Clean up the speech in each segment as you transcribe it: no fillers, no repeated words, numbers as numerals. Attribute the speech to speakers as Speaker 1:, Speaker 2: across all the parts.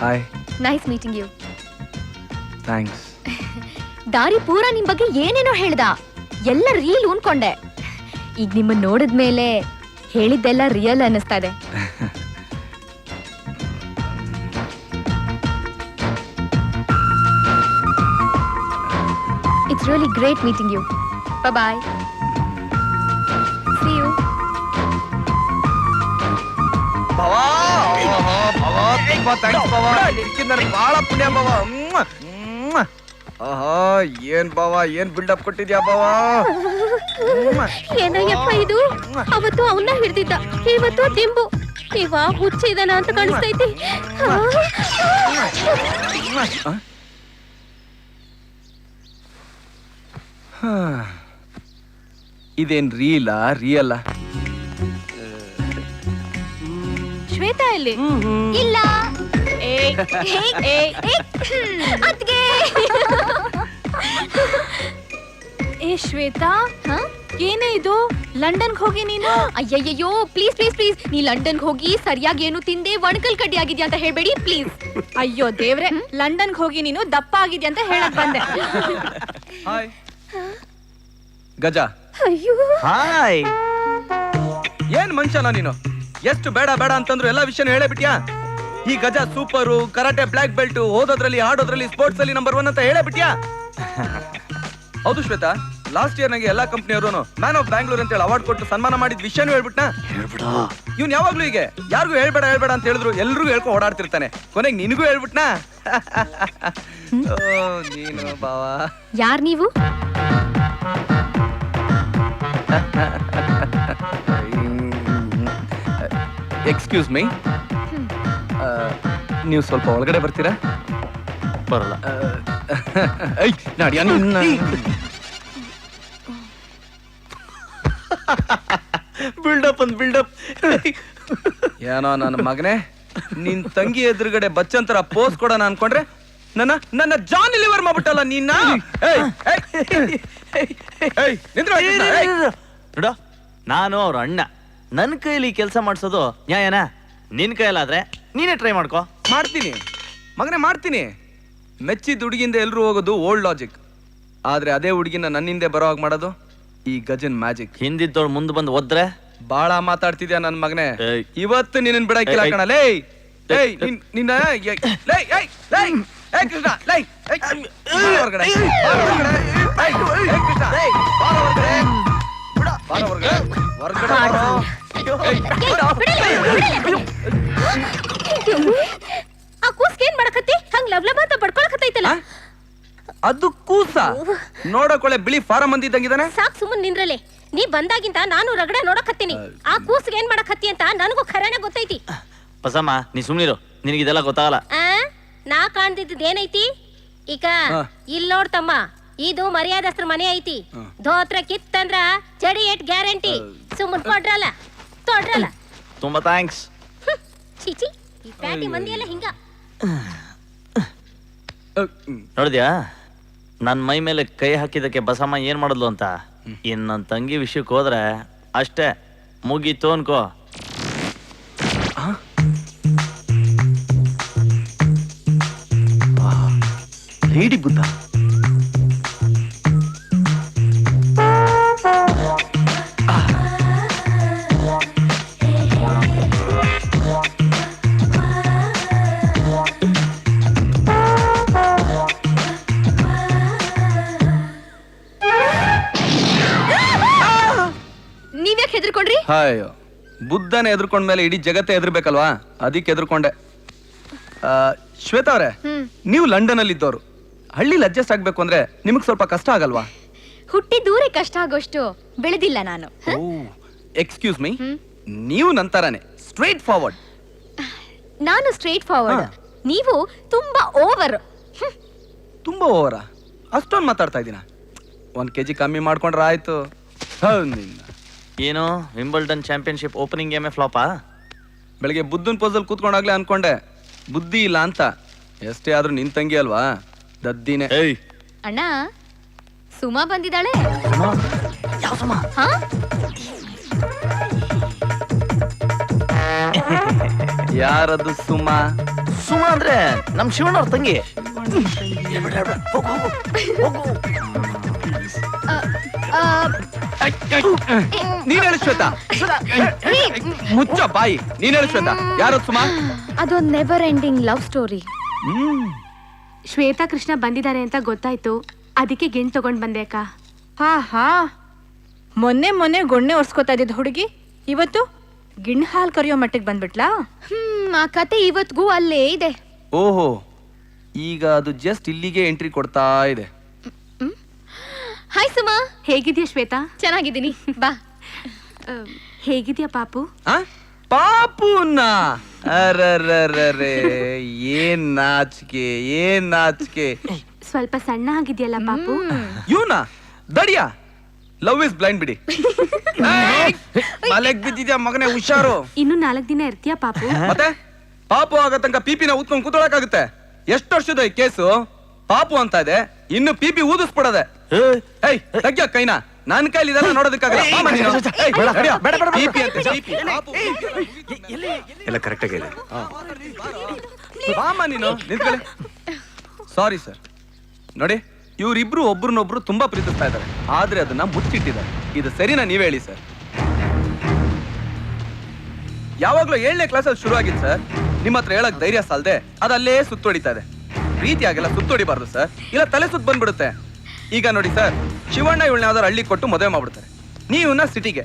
Speaker 1: Hi.
Speaker 2: Nice meeting you.
Speaker 1: Thanks.
Speaker 2: ದಾರಿ ಪೂರಾ ನಿಮ್ ಬಗ್ಗೆ ಏನೇನೋ ಹೇಳ್ದ, ಎಲ್ಲ ರೀಲ್ ಉನ್ಕೊಂಡೆ. ಈಗ ನಿಮ್ಮನ್ನ ನೋಡಿದ್ಮೇಲೆ ಹೇಳಿದ್ದೆಲ್ಲ ರಿಯಲ್ ಅನ್ನಿಸ್ತಾ ಇದೆ. It's really great meeting you. Bye-bye. See you.
Speaker 1: ತುಂಬಾ ಥ್ಯಾಂಕ್ಸ್ ಬಾವ. ನನಗೆ ಬಹಳ ಪುಣ್ಯ ಬಾವ. ಏನ್ ಬಾವ, ಏನ್ ಬಿಲ್ಡಪ್ ಕೊಟ್ಟಿದ್ಯಾ ಬಾವ.
Speaker 2: ಏನಯ್ಯಪ್ಪ ಇದು, ಅವತ್ತು ಅವನ್ನ ಹಿಡ್ದಿದ್ದ, ಇವತ್ತು ದಿಂಬು. ಇವ ಹುಚ್ಚ ಇದನ ಅಂತ ಕಾಣಿಸ್ತೈತಿ.
Speaker 1: ಇದೇನ್ ರೀಲಾ ರಿಯಲ್ಲ?
Speaker 2: ಶ್ವೇತಾ ಎಲ್ಲಿ? ಇಲ್ಲ. ಅದ್ಗೆ
Speaker 3: ಏ ಶ್ವೇತಾ, ಏನೇ ಇದು? ಲಂಡನ್ಗೆ ಹೋಗಿ ನೀನು?
Speaker 2: ಅಯ್ಯಯ್ಯೋ, ಪ್ಲೀಸ್ ಪ್ಲೀಸ್ ಪ್ಲೀಸ್, ನೀ ಲಂಡನ್ಗೆ ಹೋಗಿ ಸರಿಯಾಗಿ ಏನು ತಿಂದೆ ಒಣಕಲ್ ಕಡ್ಡಿ ಆಗಿದ್ಯಾ ಅಂತ ಹೇಳ್ಬೇಡಿ ಪ್ಲೀಸ್.
Speaker 3: ಅಯ್ಯೋ ದೇವ್ರೆ, ಲಂಡನ್ಗೆ ಹೋಗಿ ನೀನು ದಪ್ಪ ಆಗಿದ್ಯಾ ಅಂತ ಹೇಳಕ್ ಬಂದೆ.
Speaker 1: ಹಾಯ್ ಗಜ.
Speaker 2: ಅಯ್ಯೋ
Speaker 4: ಹಾಯ್.
Speaker 1: ಏನ್ ಮನುಷ್ಯನ ನೀನು? ಎಷ್ಟು ಬೇಡ ಬೇಡ ಅಂತಂದ್ರು ಎಲ್ಲಾ ವಿಷಯನ ಹೇಳೇ ಬಿಟ್ಯಾ? ಈ ಗಜ ಸೂಪರು, ಕರಾಟೆ ಬ್ಲಾಕ್ ಬೆಲ್ಟ್, ಓದೋದ್ರಲ್ಲಿ ಆಡೋದ್ರಲ್ಲಿ ಸ್ಪೋರ್ಟ್ಸ್ ಅಲ್ಲಿ ನಂಬರ್ 1 ಅಂತ ಹೇಳೇ ಬಿಟ್ಯಾ? ಹೌದು ಶ್ವೇತಾ, ಲಾಸ್ಟ್ ಇಯರ್ ನಂಗೆ ಎಲ್ಲಾ ಕಂಪ್ನಿಯವರು ಮ್ಯಾನ್ ಆಫ್ ಬ್ಯಾಂಗ್ಳೂರ್ ಅಂತ ಹೇಳಿ ಅವಾರ್ಡ್ ಕೊಟ್ಟು ಸನ್ಮಾನ ಮಾಡಿದ ವಿಷಯನೂ ಹೇಳ್ಬಿಟ್ನಾ? ಇವ್ನು ಯಾವಾಗ್ಲೂ ಹೀಗೆ ಯಾರಿಗೂ ಹೇಳ್ಬೇಡ ಹೇಳ್ಬೇಡ ಅಂತ ಹೇಳಿದ್ರು ಎಲ್ರಿಗೂ ಹೇಳ್ಕೊ ಓಡಾಡ್ತಿರ್ತಾನೆ. ಕೊನೆಗೆ ನಿನಗೂ ಹೇಳ್ಬಿಟ್ನಾ? ನೀನು ಬಾವಾ.
Speaker 2: ಯಾರ್ ನೀವು?
Speaker 1: ಎಕ್ಸ್ಕ್ಯೂಸ್ ಮೀ, ನೀವು ಸ್ವಲ್ಪ ಒಳಗಡೆ ಬರ್ತೀರಾ?
Speaker 4: ಬರಲ್ಲ.
Speaker 1: ನಾಡಿಯ
Speaker 4: ಬಿಲ್ಡಪ್ ಅಂತ ಬಿಲ್ಡಪ್.
Speaker 1: ಏನೋ ನನ್ನ ಮಗನೇ, ನಿನ್ ತಂಗಿ ಎದುರುಗಡೆ ಬಚ್ಚಂತರ ಪೋಸ್ ಕೊಡೋಣ ಅನ್ಕೊಂಡ್ರೆ ನನ್ನ ಜಾನ್ ಲಿವರ್ ಮಾಡ್ಬಿಟ್ಟಲ್ಲ ನೀನ್ನ.
Speaker 4: ನೋಡ, ನಾನು ಅವ್ರ ಅಣ್ಣ, ನನ್ನ ಕೈಲಿ ಕೆಲಸ ಮಾಡ್ಸೋದು ನ್ಯಾಯನಾ? ನಿನ್ ಕೈಲಾದ್ರೆ ನೀನೇ ಟ್ರೈ ಮಾಡ್ಕೋ.
Speaker 1: ಮಾಡ್ತೀನಿ ಮಗನೇ, ಮಾಡ್ತೀನಿ. ಮೆಚ್ಚಿದ ಹುಡುಗಿಂದ ಎಲ್ರು ಹೋಗೋದು ಓಲ್ಡ್ ಲಾಜಿಕ್, ಆದ್ರೆ ಅದೇ ಹುಡುಗಿನ ನನ್ನಿಂದೆ ಬರೋ ಹಾಗೆ ಮಾಡೋದು ಈ ಗಜನ್ ಮ್ಯಾಜಿಕ್.
Speaker 4: ಹಿಂದಿದ್ದೋಳು ಮುಂದೆ ಬಂದು ಒದ್ರೆ
Speaker 1: ಬಾಳ ಮಾತಾಡ್ತಿದ್ಯಾ ನನ್ ಮಗನೇ. ಇವತ್ತು ನಿನ್ನ ಬಿಡಕ್ಕಿಲ್ಲ ಕಣ. ಲೇ ನಿನ್ನ ಕೃಷ್ಣ, ಹೊರಗಡೆ
Speaker 2: ಆ ಕೂಸ್ಗೇನ್ ಮಾಡಕತ್ತಿ? ಹಂಗ್ ಲವ್ಲಭ ಅಂತ ಬಡ್ಕೊಳಕತ್ತೈತಲ್ಲ.
Speaker 1: ಅದು ಕೂಸ ನೋಡಕೊಳ್ಳೆ ಬಿಳಿ ಫಾರಂ ಬಂದಿದ್ದಂಗಿದಾನೆ.
Speaker 2: ಸಾಕ್ ಸುಮ್ಮನ್ ನಿಂದ್ರಲೆ. ನೀ ಬಂದಾಗಿಂತ ನಾನು ರಗಡ ನೋಡಕತ್ತೀನಿ. ಆ ಕೂಸ್ಗೆ ಏನ್ ಮಾಡಕತ್ತಿ ಅಂತ ನನಗೂ ಖರೇನ ಗೊತ್ತೈತಿ.
Speaker 4: ಬಸಮ್ಮ, ನೀ ಸುಮ್ನಿರು, ನಿನಗಿದೆಲ್ಲ ಗೊತ್ತಾಗಲ್ಲ.
Speaker 2: ನಾ ಕಾಣ್ತಿದ್ದ ಏನೈತಿ ಈಗ ಇಲ್ಲಿ ನೋಡ್ತಮ್ಮ, ಇದು ಮರ್ಯಾದಸ್ತ್ರ ಮನೆ ಐತಿ. ಧೋತ್ರ ಕಿತ್ತಂದ್ರ ಚಡಿ ಏಟ್ ಗ್ಯಾರಂಟಿ. ಸುಮ್ಮನ್ ಕೊಡ್ರಲ್ಲ ತೊಡ್ರಲ್ಲ.
Speaker 4: ತುಂಬಾ ಥ್ಯಾಂಕ್ಸ್.
Speaker 2: ಚೀಚಿ, ಈ ಪ್ಯಾಟಿ ಮಂದಿ ಎಲ್ಲ ಹಿಂಗ.
Speaker 4: ನೋಡಿದ್ಯಾ ನನ್ ಮೈ ಮೇಲೆ ಕೈ ಹಾಕಿದಕ್ಕೆ ಬಸಮ್ಮ ಏನ್ ಮಾಡಿದ್ಲು ಅಂತ? ಇನ್ ನನ್ ತಂಗಿ ವಿಷಯಕ್ಕೆ ಹೋದ್ರೆ ಅಷ್ಟೇ, ಮುಗೀತು ಅನ್ಕೋ.
Speaker 1: ಲೇಡಿ ಬುದ್ಧ.
Speaker 2: ನೀವ್ಯಾಕೆ ಹೆದರ್ಕೊಂಡ್ರಿ?
Speaker 1: ಅಯ್ಯೋ, ಬುದ್ಧನ ಎದ್ರಕೊಂಡ್ಮೇಲೆ ಇಡೀ ಜಗತ್ತೇ ಎದುರ್ಬೇಕಲ್ವಾ, ಅದಕ್ಕೆ ಎದುರ್ಕೊಂಡೆ. ಶ್ವೇತಾ ಅವ್ರೆ, ನೀವು ಲಂಡನ್ ಅಲ್ಲಿ ಇದ್ದವ್ರು, ಹಳ್ಳಿಲಿ ಅಡ್ಜಸ್ಟ್ ಆಗ್ಬೇಕು ಅಂದ್ರೆ ನಿಮಗ್ ಸ್ವಲ್ಪ ಕಷ್ಟ ಆಗಲ್ವಾ?
Speaker 2: ಹುಟ್ಟಿ ದೂರ ಕಷ್ಟ ಆಗೋಷ್ಟು ಬೆಳೆದಿಲ್ಲ ನಾನು.
Speaker 1: ಎಕ್ಸ್ಕ್ಯೂಸ್ ಮೀ, ನೀವು ನಂತರನೇ ಸ್ಟ್ರೈಟ್ ಫಾರ್ವರ್ಡ್.
Speaker 2: ನಾನು ಸ್ಟ್ರೈಟ್ ಫಾರ್ವರ್ಡ್, ನೀವು ತುಂಬಾ ಓವರ್.
Speaker 1: ತುಂಬಾ ಓವರಾ? ಅಷ್ಟೊಂದು ಮಾತಾಡ್ತಾ ಇದ್ದೀನ? 1 kg ಕಮ್ಮಿ ಮಾಡ್ಕೊಂಡ್ರೆ ಆಯ್ತು.
Speaker 4: ಏನು ವಿಂಬಲ್ಡನ್ ಚಾಂಪಿಯನ್ಶಿಪ್ ಓಪನಿಂಗ್ ಗೇಮೇ ಫ್ಲಾಪಾ?
Speaker 1: ಬೆಳಿಗ್ಗೆ ಬುದ್ಧನ್ ಪೋಸಲ್ಲಿ ಕೂತ್ಕೊಂಡಾಗ್ಲೇ ಅನ್ಕೊಂಡೆ ಬುದ್ಧಿ ಇಲ್ಲ ಅಂತ. ಎಷ್ಟೇ ಆದ್ರೂ ನಿನ್ ತಂಗಿ ಅಲ್ವಾ, ದದ್ದಿನೇ.
Speaker 2: ಅಣ್ಣ, ಸುಮಾ ಬಂದಿದ್ದಾಳೆ.
Speaker 4: ಯಾವ ಸುಮಾ?
Speaker 1: ಯಾರದು ಸುಮಾ?
Speaker 4: ಸುಮಾ ಅಂದ್ರೆ ನಮ್ ಶಿವಣ್ಣವ್ರ ತಂಗಿ.
Speaker 1: ನೀನ್ ಹೇಳು ಶ್ವೇತಾ. ಮುಚ್ಚ ಬಾಯಿ. ನೀನ್ ಹೇಳು ಶ್ವೇತಾ. ಯಾರು ಸುಮಾ?
Speaker 5: ಅದೊಂದು never ending love story.
Speaker 6: Shweta Krishna ಬಂದಿದ್ದಾರೆ ಅಂತ ಗೊತ್ತಾಯ್ತು, ಅದಕ್ಕೆ ಗಿಣ್ ತಗೊಂಡ್ ಬಂದೆ ಅಕ್ಕ.
Speaker 3: ಹಾ ಮೊನ್ನೆ ಗೊಣ್ಣೆ ಒರ್ಸ್ಕೊತಾ ಇದ್ದಿದ್ ಹುಡುಗಿ ಇವತ್ತು ಗಿಣ್ ಹಾಲ್ ಕರಿಯೋ ಮಟ್ಟಿಗೆ ಬಂದ್ಬಿಟ್ಲಾ?
Speaker 5: ಆ ಕತೆ ಇವತ್ಗೂ ಅಲ್ಲೇ ಇದೆ.
Speaker 1: ಓಹೋ, ಈಗ ಅದು ಜಸ್ಟ್ ಇಲ್ಲಿಗೆ ಎಂಟ್ರಿ ಕೊಡ್ತಾ ಇದೆ.
Speaker 5: ಹಾಯ್ ಸುಮಾ,
Speaker 6: ಹೇಗಿದ್ಯಾ ಶ್ವೇತಾ?
Speaker 5: ಚೆನ್ನಾಗಿದ್ದೀನಿ, ಬಾ.
Speaker 6: ಹೇಗಿದ್ಯಾ ಪಾಪು?
Speaker 1: ಪಾಪುನ ಅರರರರೆ, ಏನ್ ನಾಚಿಕೆ.
Speaker 6: ಸ್ವಲ್ಪ ಸಣ್ಣ ಆಗಿದ್ಯಲ್ಲ ಪಾಪು.
Speaker 1: ಇವನಾ ದಡಿಯಾ? ಲವ್ ಇಸ್ ಬ್ಲೈಂಡ್ ಬಿಡಿ. ಮಲೆಗ್ ಬಿದ್ದಿದ್ಯಾ ಮಗನೇ, ಹುಷಾರು.
Speaker 6: ಇನ್ನು 4 ದಿನ ಇರ್ತೀಯಾ ಪಾಪು?
Speaker 1: ಮತ್ತೆ ಪಾಪು ಆಗ ತನಕ ಪಿಪಿನ ಊದ್ಕೊಂಡ್ ಕೂತ್ಕೊಳಕಾಗುತ್ತೆ? ಎಷ್ಟು ವರ್ಷದ ಈ ಕೇಸು? ಪಾಪು ಅಂತ ಇದೆ, ಇನ್ನು ಪಿಪಿ ಊದಿಸ್ಬಿಡದೆ. ಏಯ್ ತಗ್ಯ ಕೈನಾ, ನನ್ ಕೈಲಿ ಇದೆಲ್ಲ ನೋಡೋದಕ್ಕಾಗಲ್ಲ.
Speaker 7: ಎಲ್ಲ ಕರೆಕ್ಟ್ ಆಗಿದೆ.
Speaker 1: ಬಾಮ ನೀನು ನಿಂತ್ಕೊಳ್ಳಿ. Sorry sir. ನೋಡಿ, ಇವರಿಬ್ರು ಒಬ್ರನ್ನೊಬ್ರು ತುಂಬಾ ಪ್ರೀತಿಸ್ತಾ ಇದ್ದಾರೆ, ಆದ್ರೆ ಅದನ್ನ ಮುಚ್ಚಿಟ್ಟಿದ್ದಾರೆ. ಇದು ಸರಿನಾ? ನೀವೇ ಹೇಳಿ ಸರ್. ಯಾವಾಗ್ಲೂ 7ನೇ ಕ್ಲಾಸಲ್ಲಿ ಶುರು ಆಗಿತ್ತು ಸರ್. ನಿಮ್ಮ ಹತ್ರ ಹೇಳಕ್ ಧೈರ್ಯ ಸಾಲದೆ ಅದಲ್ಲೇ ಸುತ್ತೊಡಿತಾ ಇದೆ. ಪ್ರೀತಿಯಾಗೆಲ್ಲ ಸುತ್ತೊಡಿಬಾರ್ದು ಸರ್, ಇಲ್ಲ ತಲೆ ಸುತ್ತ ಬಂದ್ಬಿಡುತ್ತೆ. ಈಗ ನೋಡಿ ಸರ್, ಶಿವಣ್ಣ ಇವಳನ್ನ ಯಾವ್ದಾರು ಹಳ್ಳಿ ಕೊಟ್ಟು ಮದುವೆ ಮಾಡ್ಬಿಡ್ತಾರೆ, ನೀವನ್ನ ಸಿಟಿಗೆ.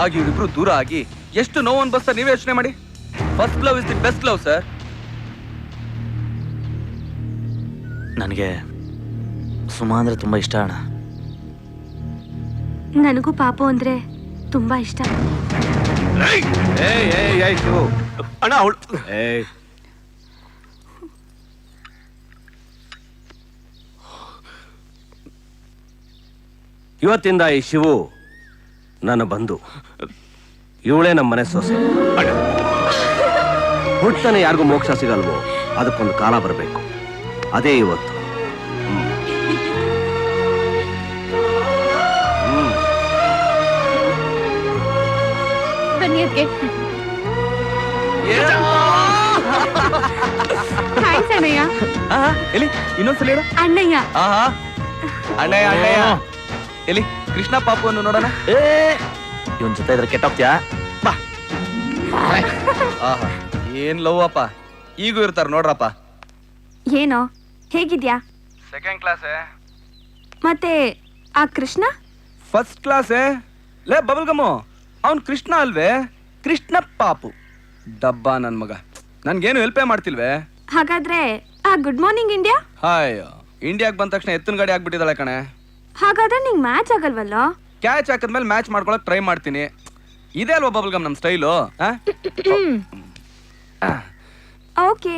Speaker 1: ಆಗ ಇವರಿಬ್ರು ದೂರ ಆಗಿ ಎಷ್ಟು ನೋವು ಅನ್ಬಸ್ತಾರೆ ನೀವೇ ಯೋಚನೆ ಮಾಡಿ. First love is the best love sir.
Speaker 4: ನನಗೆ ಸುಮಾ ಅಂದ್ರೆ ತುಂಬಾ ಇಷ್ಟ ಅಣ್ಣ.
Speaker 6: ನನಗೂ ಪಾಪು ಅಂದ್ರೆ ತುಂಬಾ ಇಷ್ಟ.
Speaker 7: ಅಣ್ಣ ಅವಳು ಇವತ್ತಿಂದ ಈ ಶಿವು ನನ್ನ ಬಂಧು, ಇವಳೇ ನಮ್ಮ ಮನೆ ಸೊಸೆ. ಹುಟ್ಟನೆ ಯಾರಿಗೂ ಮೋಕ್ಷ ಸಿಗಲ್ವೋ ಅದಕ್ಕೊಂದು ಕಾಲ ಬರಬೇಕು, ಅದೇ ಇವತ್ತು.
Speaker 5: ಬನ್ನಿ ಅದ್ಕೆ.
Speaker 6: ಥ್ಯಾಂಕ್ಸ್ ಅಣ್ಣಯ್ಯ.
Speaker 1: ಎಲ್ಲಿ ಇನ್ನೊಂದ್ಸಲ ಹೇಳು.
Speaker 6: ಅಣ್ಣಯ್ಯ.
Speaker 1: ಆಹಾ, ಅಣ್ಣಯ್ಯ. ಎಲ್ಲಿ ಕೃಷ್ಣ ಪಾಪು ಅನ್ನು ನೋಡೋಣ.
Speaker 4: ಇವನ್ ಜೊತೆ ಇದ್ರೆ ಕೆಟ್ಟೋಗ್ತೀಯಾ? ಬಾ.
Speaker 1: ಆಹಾ, ಏನ್ ಲವ್ ಅಪ್ಪ. ಈಗೂ ಇರ್ತಾರ ನೋಡ್ರಪ್ಪ.
Speaker 6: ಏನೋ ಹೇಗಿದ್ಯಾ?
Speaker 1: Second class.
Speaker 6: ಮತ್ತೆ ಆ ಕೃಷ್ಣ?
Speaker 1: First class. ಲೇ ಬಬಲ್ ಗಮ್ಮು, ಅವ್ನ್ ಕೃಷ್ಣ ಅಲ್ವೇ? ಕೃಷ್ಣ ಪಾಪು ಡಬ್ಬ ನನ್ ಮಗ. ನನ್ಗೇನು ಹೆಲ್ಪೇ ಮಾಡ್ತಿಲ್ವೇ?
Speaker 6: ಹಾಗಾದ್ರೆ ಆ ಗುಡ್ ಮಾರ್ನಿಂಗ್ ಇಂಡಿಯಾ?
Speaker 1: ಹಾಯ್, ಇಂಡಿಯಾಗ್ ಬಂದ ತಕ್ಷಣ ಎತ್ತಿನ ಗಾಡಿ ಆಗ್ಬಿಟ್ಟಿದ್ದಾಳೆ ಕಣೆ.
Speaker 6: ಹಾಗಾದ್ರೆ ನಿಂಗ್ ಮ್ಯಾಚ್ ಆಗಲ್ವಲ್ಲ?
Speaker 1: ಕ್ಯಾಚ್ ಹಾಕಿದ್ಮೇಲೆ ಮ್ಯಾಚ್ ಮಾಡ್ಕೊಳಕ್ ಟ್ರೈ ಮಾಡ್ತೀನಿ. ಇದೇ ಅಲ್ವಾ ಬಬಲ್ ಗಮ್ ನಮ್ ಸ್ಟೈಲು?
Speaker 6: ಓಕೆ,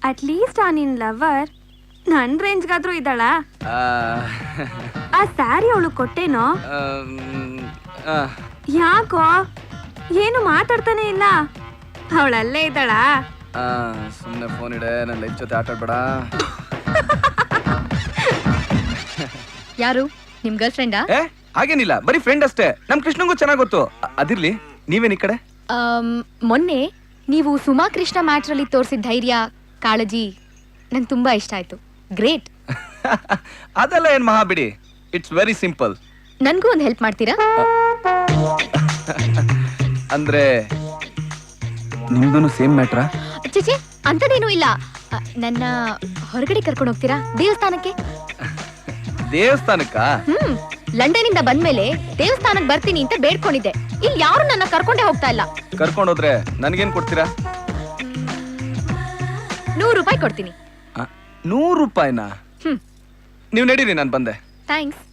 Speaker 6: ಅಟ್ ಲೀಸ್ಟ್ ಆ ನಿನ್ ಲವರ್ ನನ್ ರೇಂಜ್ಗಾದ್ರೂ ಇದ್ದಾಳ? ಆ ಸ್ಯಾರಿ ಅವಳು ಕೊಟ್ಟೇನೋ? ಯಾಕೋ ಏನು ಮಾತಾಡ್ತಾನೆ ಇಲ್ಲ? ಅವಳಲ್ಲೇ ಇದ್ದಾಳ?
Speaker 1: ಸುಮ್ನೆ ಫೋನ್ ಇಡೆ, ನನ್ನ ಲೈಫ್ ಜೊತೆ ಆಟ ಆಡ್ಬೇಡ.
Speaker 5: ಯಾರು ನಿಮ್ ಗರ್ಲ್ ಫ್ರೆಂಡಾ?
Speaker 1: ಏ ಹಾಗೇನಿಲ್ಲ, ಬರೀ ಫ್ರೆಂಡ್ ಅಷ್ಟೇ. ನಮ್ ಕೃಷ್ಣಂಗೂ ಚೆನ್ನಾಗ್ ಗೊತ್ತು. ಅದಿರ್ಲಿ, ನೀವೇನ್ ಈ ಕಡೆ?
Speaker 5: ಮೊನ್ನೆ ನೀವು ಸುಮಾ ಕೃಷ್ಣ ಮ್ಯಾಟ್ರಲ್ಲಿ ತೋರಿಸಿದ ಧೈರ್ಯ, ಕಾಳಜಿ ನಂಗೆ ತುಂಬಾ ಇಷ್ಟ ಆಯ್ತು. ಗ್ರೇಟ್.
Speaker 1: ಅದೆಲ್ಲ ಏನ್ ಮಹಾ ಬಿಡಿ, ಇಟ್ಸ್ ವೆರಿ ಸಿಂಪಲ್.
Speaker 5: ನನ್ಗೂ ಒಂದು ಹೆಲ್ಪ್ ಮಾಡ್ತೀರಾ?
Speaker 1: ಅಂದ್ರೆ ನಿಮ್ದು ಸೇಮ್ ಮ್ಯಾಟ್ರಾ?
Speaker 5: ಚೇಚೆ ಅಂತದೇನೂ ಇಲ್ಲ. ನನ್ನ ಹೊರಗಡೆ ಕರ್ಕೊಂಡು ಹೋಗ್ತೀರಾ ದೇವಸ್ಥಾನಕ್ಕೆ?
Speaker 1: ದೇವಸ್ಥಾನಕ್ಕ?
Speaker 5: ಲಂಡನ್ ಇಂದ ಬಂದ್ಮೇಲೆ ದೇವಸ್ಥಾನಕ್ಕೆ ಬರ್ತೀನಿ ಅಂತ ಬೇಡ್ಕೊಂಡಿದ್ದೆ. ಇಲ್ಲಿ ಯಾರು ನನ್ನ ಕರ್ಕೊಂಡೇ ಹೋಗ್ತಾ ಇಲ್ಲ.
Speaker 1: ಕರ್ಕೊಂಡೋದ್ರೆ ನನ್ಗೇನ್ ಕೊಡ್ತೀರಾ?
Speaker 5: 100 ರೂಪಾಯಿ ಕೊಡ್ತೀನಿ.
Speaker 1: 100 ರೂಪಾಯಿನಾ? ನೀವ್ ನಡೀರಿ, ನಾನ್ ಬಂದೆ.
Speaker 5: ಥ್ಯಾಂಕ್ಸ್.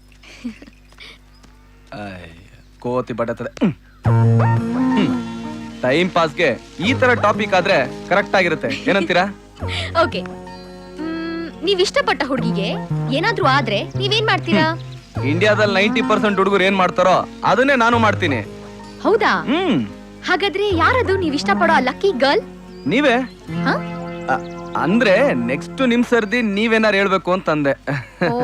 Speaker 1: ಕೋತಿ ಬಡತದೆ. ಟೈಮ್ ಪಾಸ್ಗೆ ಈ ತರ ಟಾಪಿಕ್ ಆದ್ರೆ ಕರೆಕ್ಟ್ ಆಗಿರುತ್ತೆ. ಏನಂತೀರಾ?
Speaker 5: ಓಕೆ, ನೀವ್ ಇಷ್ಟಪಟ್ಟ ಹುಡುಗಿಗೆ ಏನಾದ್ರೂ ಆದ್ರೆ ನೀವೇನ್ ಮಾಡ್ತೀರಾ?
Speaker 1: ಇಂಡಿಯಾದಲ್ಲಿ 90% ಹುಡುಗರು ಏನ್ ಮಾಡ್ತಾರೋ ಅದನ್ನೇ ನಾನು ಮಾಡ್ತೀನಿ.
Speaker 5: ಹೌದಾ? ಹಾಗಾದ್ರೆ ಯಾರದು ನೀವ್ ಇಷ್ಟಪಡೋ ಲಕ್ಕಿ ಗರ್ಲ್?
Speaker 1: ನೀವೇ. ಅಂದ್ರೆ ನೆಕ್ಸ್ಟ್ ನಿಮ್ ಸರ್ದಿ ನೀವೇನಾರು ಹೇಳ್ಬೇಕು ಅಂತಂದೆ.
Speaker 5: ಓ,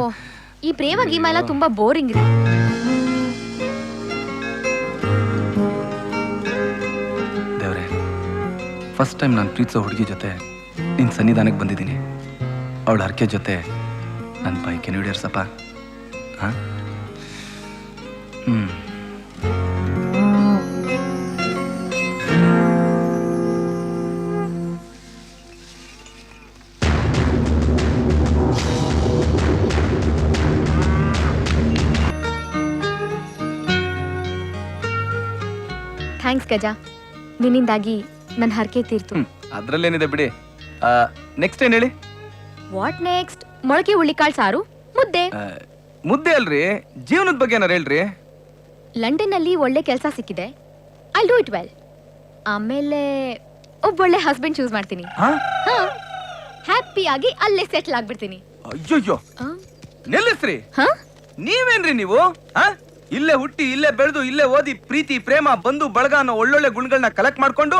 Speaker 5: ಈ ಪ್ರೇಮ ಗೀಮ ಎಲ್ಲ ತುಂಬಾ ಬೋರಿಂಗ್ ಇದೆ.
Speaker 1: ದೇವ್ರೆ, ಫಸ್ಟ್ ಟೈಮ್ ನಾನು ಪ್ರೀತಿಸೋ ಹುಡುಗಿ ಜೊತೆ ನಿನ್ನ ಸನ್ನಿಧಾನಕ್ಕೆ ಬಂದಿದ್ದೀನಿ. ಅವಳ ಹರಕೆ ಜೊತೆ ನನ್ನ ಬೈಕೆ ಈಡೇರ್ಸಪ್ಪ. ಹಾಂ
Speaker 5: ಥ್ಯಾಂಕ್ಸ್ ಗಜ, ನಿನ್ನಿಂದಾಗಿ ನನ್ನ ಹರಕೆ ತೀರ್ತು.
Speaker 1: ಅದ್ರಲ್ಲೇನಿದೆ ಬಿಡಿ. ನೆಕ್ಸ್ಟ್ ಏನ್ ಹೇಳಿ?
Speaker 5: What next? ಮೊಳಕೆ ಹುಳ್ಳಿಕಾಳು ಸಾರು, ಮುದ್ದೆ.
Speaker 1: ಮುದ್ದೆ ಅಲ್ರಿ, ಜೀವನದ ಬಗ್ಗೆ ಏನಾರು ಹೇಳ್ರಿ.
Speaker 5: ಲಂಡನ್ ಅಲ್ಲಿ ಒಳ್ಳೆ ಕೆಲಸ ಸಿಕ್ಕಿದೆ, ಐ ಡೂ ಇಟ್ ವೆಲ್. ಆಮೇಲೆ ಒಬ್ಬೊಳ್ಳೆ ಹಸ್ಬೆಂಡ್ ಚೂಸ್ ಮಾಡ್ತೀನಿ. ಹ್ಯಾಪಿಯಾಗಿ ಅಲ್ಲೇ ಸೆಟ್ಲ್ ಆಗ್ಬಿಡ್ತೀನಿ.
Speaker 1: ಅಯ್ಯಯ್ಯೋ, ನಿಲ್ಲಿಸ್ರಿ.
Speaker 5: ಹಾ?
Speaker 1: ನೀವೇನ್ರಿ ನೀವು? ಇಲ್ಲೇ ಹುಟ್ಟಿ, ಇಲ್ಲೇ ಬೆಳೆದು, ಇಲ್ಲೇ ಓದಿ, ಪ್ರೀತಿ, ಪ್ರೇಮ, ಬಂಧು ಬಳಗ ಅನ್ನೋ ಒಳ್ಳೊಳ್ಳೆ ಗುಣಗಳನ್ನ ಕಲೆಕ್ಟ್ ಮಾಡ್ಕೊಂಡು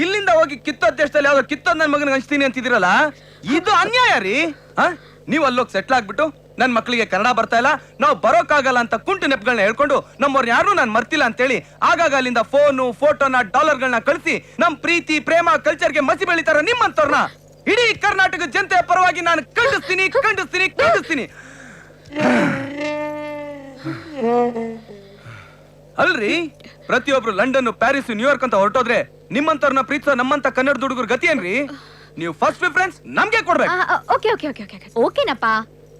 Speaker 1: ಇಲ್ಲಿಂದ ಹೋಗಿ ಕಿತ್ತೋದ್ ದೇಶದಲ್ಲಿ ಯಾವ್ದೋ ಕಿತ್ತೋದ್ ನನ್ ಮಗನಿಗೆ ಹಂಚ್ತೀನಿ ಅಂತಿದಿರಲ್ಲ, ಇದು ಅನ್ಯಾಯ ರೀ. ನೀವು ಅಲ್ಲೋಗಿ ಸೆಟ್ಲ್ ಆಗ್ಬಿಟ್ಟು ನನ್ ಮಕ್ಳಿಗೆ ಕನ್ನಡ ಬರ್ತಾ ಇಲ್ಲ, ನಾವು ಬರೋಕ್ಕಾಗಲ್ಲ ಅಂತ ಕುಂಟು ನೆಪಗಳನ್ನ ಹೇಳ್ಕೊಂಡು ನಮ್ಮವ್ರ ಯಾರು ನಾನು ಮರ್ತಿಲ್ಲ ಅಂತೇಳಿ ಆಗಾಗ ಅಲ್ಲಿಂದ ಫೋನು, ಫೋಟೋನ, ಡಾಲರ್ಗಳನ್ನ ಕಳಿಸಿ ನಮ್ ಪ್ರೀತಿ, ಪ್ರೇಮ, ಕಲ್ಚರ್ಗೆ ಮಸಿ ಬೆಳಿತಾರ ನಿಮ್ಮಂತವ್ರನ್ನ ಇಡೀ ಕರ್ನಾಟಕ ಜನತೆಯ ಪರವಾಗಿ ನಾನು ಖಂಡಿಸ್ತೀನಿ. ಅಲ್ರಿ, ಪ್ರತಿಯೊಬ್ರು ಲಂಡನ್, ಪ್ಯಾರಿಸ್, ನ್ಯೂಯಾರ್ಕ್ ಅಂತ ಹೊರಟೋದ್ರೆ ನಿಮ್ಮಂತವ್ರನ್ನ ಪ್ರೀತಿಸೋ ನಮ್ಮಂತ ಕನ್ನಡದ ಹುಡುಗರ ಗತಿ ಏನ್ರಿ? ನೀವು ಫಸ್ಟ್ ಪ್ರಿಫರೆನ್ಸ್ ನಮ್ಗೆ ಕೊಡ್ಬೇಕು.
Speaker 5: ಓಕೆನಪ್ಪ,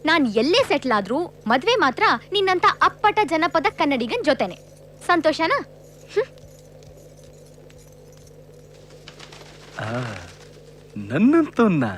Speaker 5: ನಾನ್ ಎಲ್ಲೇ ಸೆಟ್ಲ್ ಆದ್ರೂ ಮದ್ವೆ ಮಾತ್ರ ನಿನ್ನಂತ ಅಪ್ಪಟ ಜನಪದ ಕನ್ನಡಿಗನ್ ಜೊತೆನೆ. ಸಂತೋಷನಾ?
Speaker 1: ನನ್ನಂತವ್ನ